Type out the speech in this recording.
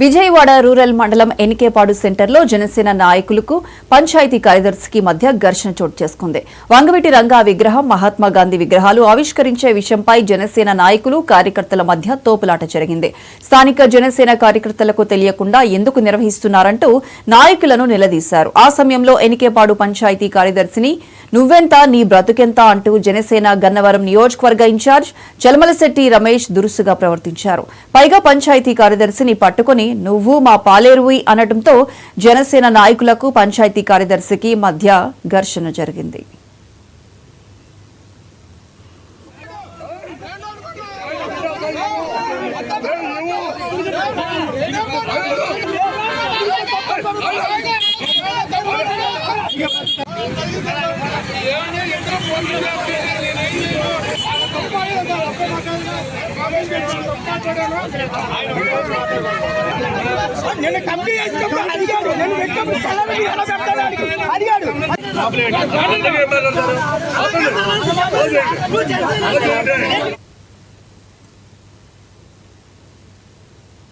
Vijayawada rural మండలం ఎనికేపాడు సెంటర్లో జనసేన నాయకులకు పంచాయతీ కార్యదర్శికి మధ్య ఘర్షణ చోటు చేసుకుంది. వంగవీటి రంగా విగ్రహం, మహాత్మా గాంధీ విగ్రహాలు ఆవిష్కరించే విషయంపై జనసేన నాయకులు, కార్యకర్తల మధ్య తోపులాట జరిగింది. స్థానిక జనసేన కార్యకర్తలకు తెలియకుండా ఎందుకు నిర్వహిస్తున్నారంటూ నాయకులను నిలదీశారు. ఆ సమయంలో ఎనికేపాడు పంచాయతీ కార్యదర్శిని నువ్వెంత నీ బ్రతుకెంత అంటూ జనసేన గన్నవరం నియోజకవర్గ ఇన్ఛార్జ్ చలమలశెట్టి రమేష్ దురుసుగా ప్రవర్తించారు. పైగా పంచాయతీ కార్యదర్శిని పట్టుకుని నువ్వు మా పాలేరువి అనడంతో జనసేన నాయకులకు, పంచాయతీ కార్యదర్శికి మధ్య ఘర్షణ జరిగింది. నేను కంపెనీ వేసినప్పుడు అడిగాడు, నేను పెట్టినప్పుడు కలర్ ఎలా పెడతాడు అడిగాడు.